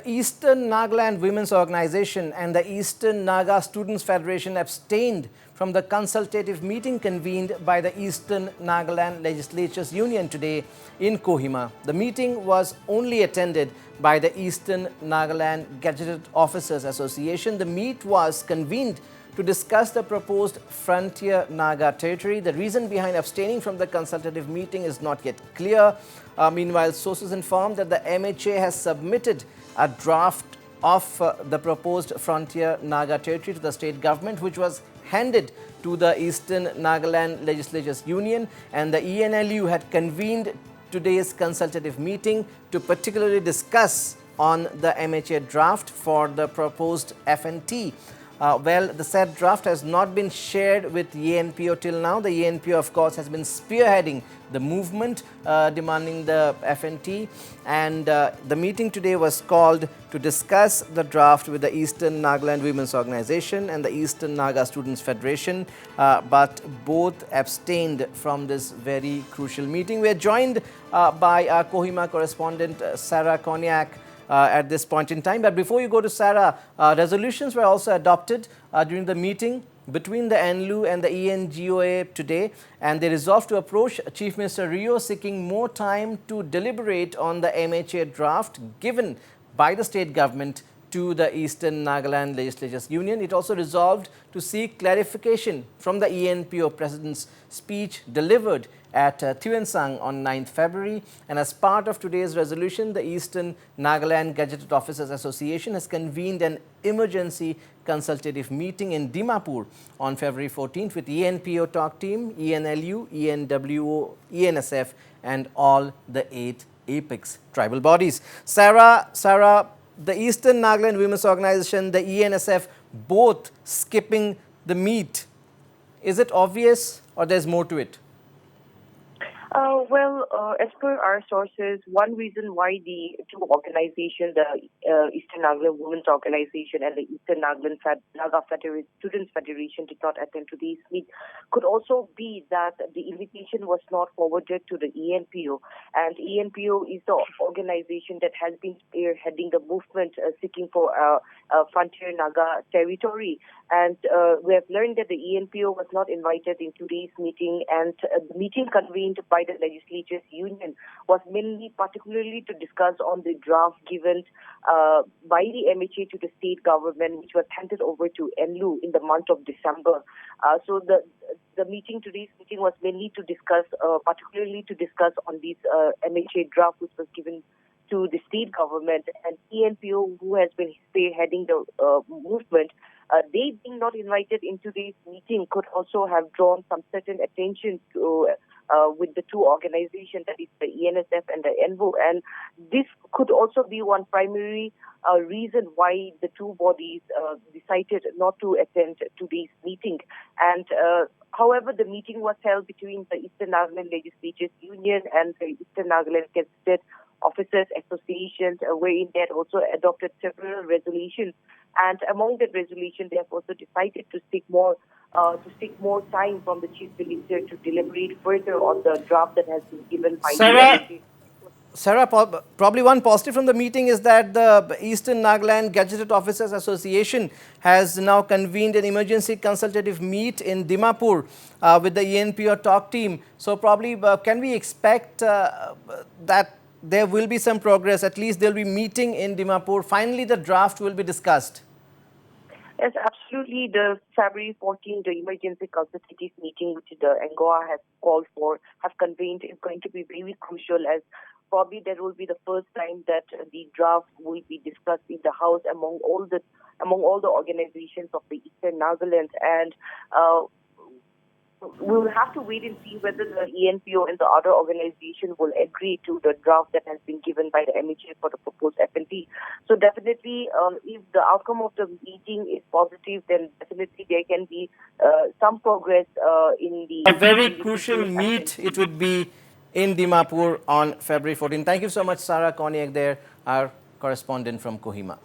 The Eastern Nagaland Women's Organization and the Eastern Naga Students Federation abstained from the consultative meeting convened by the Eastern Nagaland Legislatures Union today in Kohima. The meeting was only attended by the Eastern Nagaland Gazetted Officers Association. The meet was convened to discuss the proposed frontier Naga territory. The reason behind abstaining from the consultative meeting is not yet clear. Meanwhile, sources inform that the MHA has submitted a draft of the proposed frontier Naga territory to the state government, which was handed to the Eastern Nagaland Legislatures Union, and the ENLU had convened today's consultative meeting to particularly discuss on the MHA draft for the proposed FNT. Well, the said draft has not been shared with ENPO till now. The ENPO, of course, has been spearheading the movement demanding the FNT, and the meeting today was called to discuss the draft with the Eastern Nagaland Women's Organization and the Eastern Naga Students Federation, but both abstained from this very crucial meeting. We are joined by our Kohima correspondent 𝗟𝗏𝗏𝗏 at this point in time. But before you go to Sarah, resolutions were also adopted during the meeting between the ENLU and the ENGOA today, and they resolved to approach Chief Minister Rio seeking more time to deliberate on the MHA draft given by the state government to the Eastern Nagaland Legislatures Union. It also resolved to seek clarification from the ENPO President's speech delivered at Tuensang on 9th February. And as part of today's resolution, the Eastern Nagaland Gazetted Officers Association has convened an emergency consultative meeting in Dimapur on February 14th with ENPO talk team, ENLU, ENWO, ENSF and all the 8 apex tribal bodies. Sarah, the Eastern Nagaland Women's Organization, the ENSF, both skipping the meet. Is it obvious or there's more to it? As per our sources, one reason why the two organizations, the Eastern Nagaland Women's Organization and the Eastern Nagaland Naga Students Federation, did not attend to these meet could also be that the invitation was not forwarded to the ENPO. And ENPO is the organization that has been spearheading the movement seeking for a frontier Naga territory. And we have learned that the ENPO was not invited in today's meeting, and the meeting convened by the Legislatures Union was mainly particularly to discuss on the draft given by the MHA to the state government, which was handed over to ENLU in the month of December. So the meeting, today's meeting, was mainly to discuss, particularly to discuss on this MHA draft, which was given to the state government. And ENPO, who has been spearheading the movement, they being not invited into this meeting could also have drawn some certain attention to with the two organizations, that is the ENSF and the ENVO. And this could also be one primary reason why the two bodies decided not to attend to this meeting. And however, the meeting was held between the Eastern Nagaland Legislatures Union and the Eastern Nagaland Gazetted Officers Association, wherein they had also adopted several resolutions. And among the resolutions, they have also decided to seek more time from the Chief Minister to deliberate further on the draft that has been given by Sarah, probably one positive from the meeting is that the Eastern Nagaland Gazetted Officers Association has now convened an emergency consultative meet in Dimapur with the ENPO talk team. So probably can we expect that there will be some progress, at least they'll be meeting in Dimapur. Finally, the draft will be discussed. Yes, absolutely. The February 14th, the emergency consultative meeting, which the ENGOA has called for, have convened, is going to be very crucial, as probably that will be the first time that the draft will be discussed in the House among all the organizations of the Eastern Nagaland. And we will have to wait and see whether the ENPO and the other organization will agree to the draft that has been given by the MHA for the proposed FNT. So definitely, if the outcome of the meeting is positive, then definitely there can be some progress in the... A very crucial meet it would be in Dimapur on February 14. Thank you so much, 𝗟𝗏𝗏𝗏, our correspondent from Kohima.